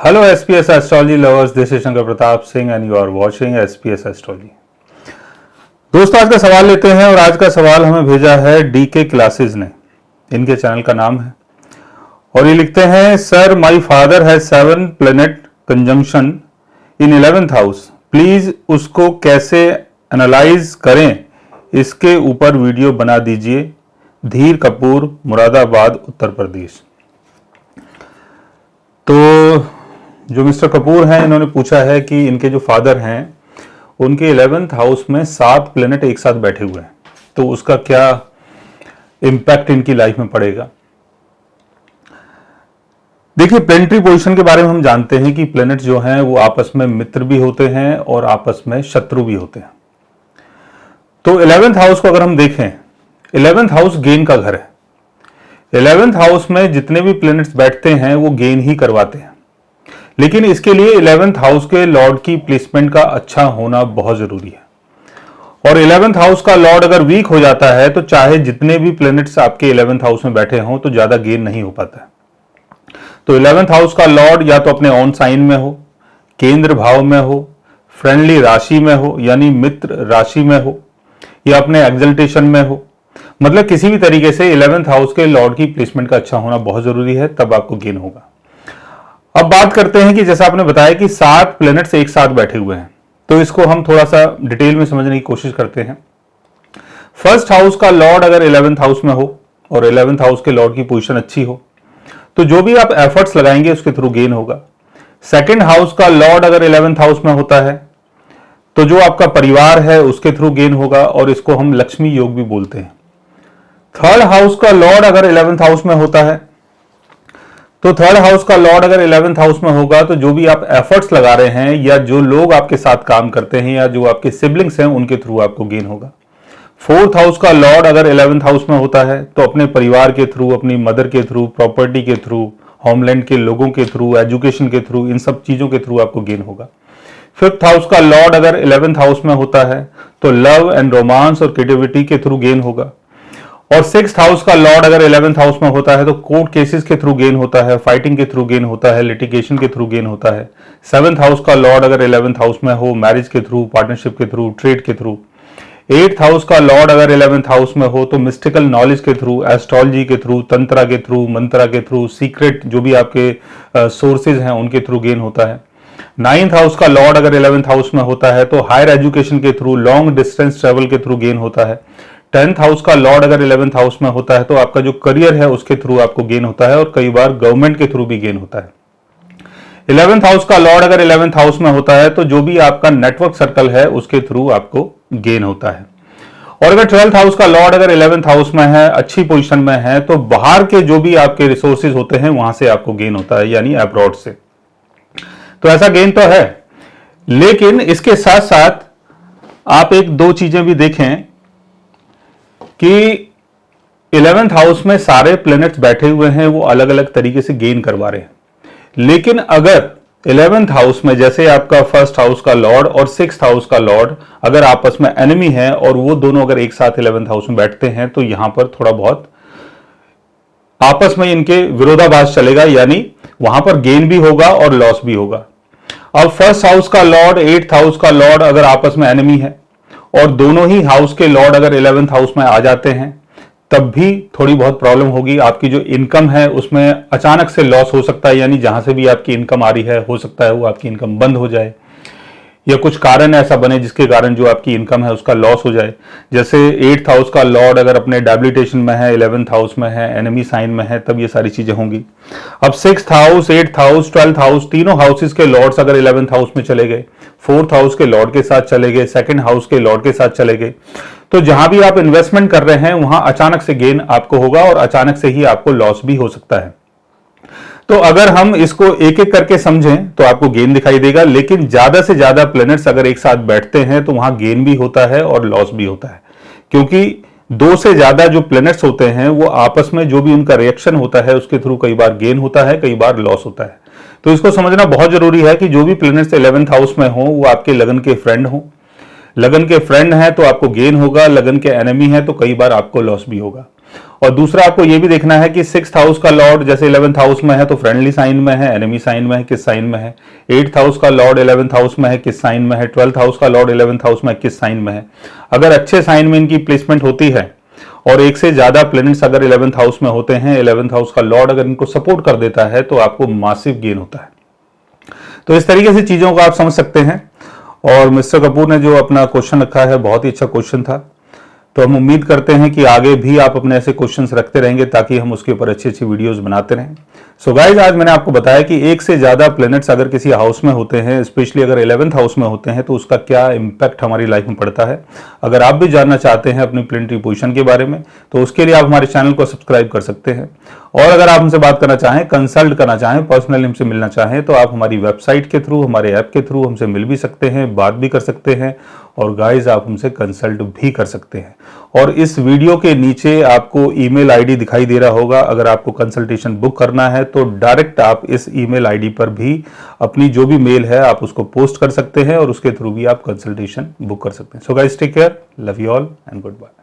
Hello SPS Astrology lovers, this is Shankar Pratap Singh and you are watching SPS Astrology। दोस्तों आज का सवाल लेते हैं और आज का सवाल हमें भेजा है DK क्लासेस ने, इनके चैनल का नाम है और ये लिखते हैं sir my father has 7 planet conjunction in 11th house, please उसको कैसे एनालाइज करें इसके ऊपर वीडियो बना दीजिए। धीर कपूर, मुरादाबाद, उत्तर प्रदेश। तो जो मिस्टर कपूर हैं इन्होंने पूछा है कि इनके जो फादर हैं उनके 11th हाउस में 7 प्लैनेट एक साथ बैठे हुए हैं, तो उसका क्या इंपैक्ट इनकी लाइफ में पड़ेगा। देखिए, प्लैनेटरी पोजीशन के बारे में हम जानते हैं कि प्लैनेट जो हैं वो आपस में मित्र भी होते हैं और आपस में शत्रु भी होते हैं। तो 11th हाउस को अगर हम देखें, 11th हाउस गेन का घर है। 11th हाउस में जितने भी प्लैनेट्स बैठते हैं वो गेन ही करवाते हैं, लेकिन इसके लिए 11th हाउस के लॉर्ड की प्लेसमेंट का अच्छा होना बहुत जरूरी है। और 11th हाउस का लॉर्ड अगर वीक हो जाता है तो चाहे जितने भी प्लैनेट्स आपके 11th हाउस में बैठे हों तो ज्यादा गेन नहीं हो पाता है। तो 11th हाउस का लॉर्ड या तो अपने ऑन साइन में हो, केंद्र भाव में हो, फ्रेंडली राशि में हो यानी मित्र राशि में हो, या अपने एक्सल्टेशन में हो, मतलब किसी भी तरीके से 11th हाउस के लॉर्ड की प्लेसमेंट का अच्छा होना बहुत जरूरी है, तब आपको गेन होगा। अब बात करते हैं कि जैसा आपने बताया कि 7 प्लैनेट्स एक साथ बैठे हुए हैं, तो इसको हम थोड़ा सा डिटेल में समझने की कोशिश करते हैं। फर्स्ट हाउस का लॉर्ड अगर 11th हाउस में हो और 11th हाउस के लॉर्ड की पोजीशन अच्छी हो तो जो भी आप एफर्ट्स लगाएंगे उसके थ्रू गेन होगा। सेकंड हाउस का लॉर्ड अगर 11th हाउस में होता है तो जो आपका परिवार है उसके थ्रू गेन होगा और इसको हम लक्ष्मी योग भी बोलते हैं। थर्ड हाउस का लॉर्ड अगर 11th हाउस में होता है तो थर्ड हाउस का लॉर्ड अगर 11th हाउस में होगा तो जो भी आप एफर्ट्स लगा रहे हैं या जो लोग आपके साथ काम करते हैं या जो आपके सिबलिंग्स हैं उनके थ्रू आपको गेन होगा। फोर्थ हाउस का लॉर्ड अगर 11th हाउस में होता है तो अपने परिवार के थ्रू, अपनी मदर के थ्रू, प्रॉपर्टी के थ्रू, होमलैंड के लोगों के थ्रू, एजुकेशन के थ्रू, इन सब चीजों के थ्रू आपको गेन होगा। फिफ्थ हाउस का लॉर्ड अगर 11th हाउस में होता है तो लव एंड रोमांस और क्रिएटिविटी के थ्रू गेन होगा। और 6th हाउस का लॉर्ड अगर 11th हाउस में होता है तो कोर्ट केसेस के थ्रू गेन होता है, फाइटिंग के थ्रू गेन होता है, लिटिगेशन के थ्रू गेन होता है। 7th हाउस का लॉर्ड अगर 11th हाउस में हो, मैरिज के थ्रू, पार्टनरशिप के थ्रू, ट्रेड के थ्रू। 8th हाउस का लॉर्ड अगर 11th हाउस में हो तो मिस्टिकल नॉलेज के थ्रू, एस्ट्रोलॉजी के थ्रू, तंत्रा के थ्रू, मंत्रा के थ्रू, सीक्रेट जो भी आपके सोर्सेज हैं उनके थ्रू गेन होता है। 9th हाउस का लॉर्ड अगर 11th हाउस में होता है तो हायर एजुकेशन के थ्रू, लॉन्ग डिस्टेंस ट्रेवल के थ्रू गेन होता है। 10th हाउस का लॉर्ड अगर 11th हाउस में होता है तो आपका जो करियर है उसके थ्रू आपको गेन होता है और कई बार गवर्नमेंट के थ्रू भी गेन होता है। 11th हाउस का लॉर्ड अगर 11th हाउस में होता है तो जो भी आपका नेटवर्क सर्कल है उसके थ्रू आपको गेन होता है। और अगर 12th हाउस का लॉर्ड अगर 11th हाउस में है, अच्छी पोजीशन में है, तो बाहर के जो भी आपके रिसोर्सेज होते हैं वहां से आपको गेन होता है, यानी अब्रॉड से। तो ऐसा गेन तो है, लेकिन इसके साथ साथ आप एक दो चीजें भी देखें कि 11th हाउस में सारे प्लैनेट्स बैठे हुए हैं, वो अलग अलग तरीके से गेन करवा रहे हैं। लेकिन अगर 11th हाउस में जैसे आपका फर्स्ट हाउस का लॉर्ड और 6th हाउस का लॉर्ड अगर आपस में एनिमी है और वो दोनों अगर एक साथ 11th हाउस में बैठते हैं तो यहां पर थोड़ा बहुत आपस में इनके विरोधाभास चलेगा, यानी वहां पर गेन भी होगा और लॉस भी होगा। अब फर्स्ट हाउस का लॉर्ड, 8th हाउस का लॉर्ड अगर आपस में एनिमी है और दोनों ही हाउस के लॉर्ड अगर 11th हाउस में आ जाते हैं तब भी थोड़ी बहुत प्रॉब्लम होगी। आपकी जो इनकम है उसमें अचानक से लॉस हो सकता है, यानी जहां से भी आपकी इनकम आ रही है हो सकता है वो आपकी इनकम बंद हो जाए या कुछ कारण ऐसा बने जिसके कारण जो आपकी इनकम है उसका लॉस हो जाए। जैसे 8th हाउस का लॉर्ड अगर अपने डेबिलिटेशन में है, 11th हाउस में है, एनिमी साइन में है, तब ये सारी चीजें होंगी। अब 6th house, 8th house, 12th house, तीनों हाउसेस के लॉर्ड्स अगर 11th हाउस में चले गए, 4th हाउस के लॉर्ड के साथ चले गए, 2nd हाउस के लॉर्ड के साथ चले गए, तो जहां भी आप इन्वेस्टमेंट कर रहे हैं वहां अचानक से गेन आपको होगा और अचानक से ही आपको लॉस भी हो सकता है। तो अगर हम इसको एक एक करके समझें तो आपको गेन दिखाई देगा, लेकिन ज्यादा से ज्यादा प्लैनेट्स अगर एक साथ बैठते हैं तो वहां गेन भी होता है और लॉस भी होता है, क्योंकि 2 से ज्यादा जो प्लैनेट्स होते हैं वो आपस में जो भी उनका रिएक्शन होता है उसके थ्रू कई बार गेन होता है, कई बार लॉस होता है। तो इसको समझना बहुत जरूरी है कि जो भी प्लैनेट्स 11th हाउस में हो वो आपके लगन के फ्रेंड हो। लगन के फ्रेंड हैं तो आपको गेन होगा, लगन के एनिमी है तो कई बार आपको लॉस भी होगा। और दूसरा आपको ये भी देखना है कि 6th हाउस का लॉर्ड जैसे 11th हाउस में है तो फ्रेंडली साइन में है, एनिमी साइन में है, किस साइन में है। 8th हाउस का लॉर्ड 11th हाउस में है, किस साइन में है। 12th हाउस का लॉर्ड 11th हाउस में किस साइन में है। अगर अच्छे साइन में इनकी प्लेसमेंट होती है और एक से ज्यादा प्लैनेट्स अगर 11th हाउस में होते हैं, 11th हाउस का लॉर्ड अगर इनको सपोर्ट कर देता है तो आपको मासिव गेन होता है। तो इस तरीके से चीजों को आप समझ सकते हैं। और मिस्टर कपूर ने जो अपना क्वेश्चन रखा है बहुत ही अच्छा क्वेश्चन था। तो हम उम्मीद करते हैं कि आगे भी आप अपने ऐसे क्वेश्चंस रखते रहेंगे ताकि हम उसके ऊपर अच्छी अच्छी वीडियोस बनाते रहें। सो गाइस, आज मैंने आपको बताया कि एक से ज्यादा प्लैनेट्स अगर किसी हाउस में होते हैं, स्पेशली अगर 11th हाउस में होते हैं, तो उसका क्या इंपैक्ट हमारी लाइफ में पड़ता है। अगर आप भी जानना चाहते हैं अपनी प्लैनेटरी पोजीशन के बारे में तो उसके लिए आप हमारे चैनल को सब्सक्राइब कर सकते हैं। और अगर आप हमसे बात करना चाहें, कंसल्ट करना चाहें, पर्सनली हमसे मिलना चाहें तो आप हमारी वेबसाइट के थ्रू, हमारे ऐप के थ्रू हमसे मिल भी सकते हैं, बात भी कर सकते हैं और गाइस आप हमसे कंसल्ट भी कर सकते हैं। और इस वीडियो के नीचे आपको ईमेल आईडी दिखाई दे रहा होगा। अगर आपको कंसल्टेशन बुक करना है तो डायरेक्ट आप इस ईमेल आईडी पर भी अपनी जो भी मेल है आप उसको पोस्ट कर सकते हैं और उसके थ्रू भी आप कंसल्टेशन बुक कर सकते हैं। So guys, take care, love you all and good bye.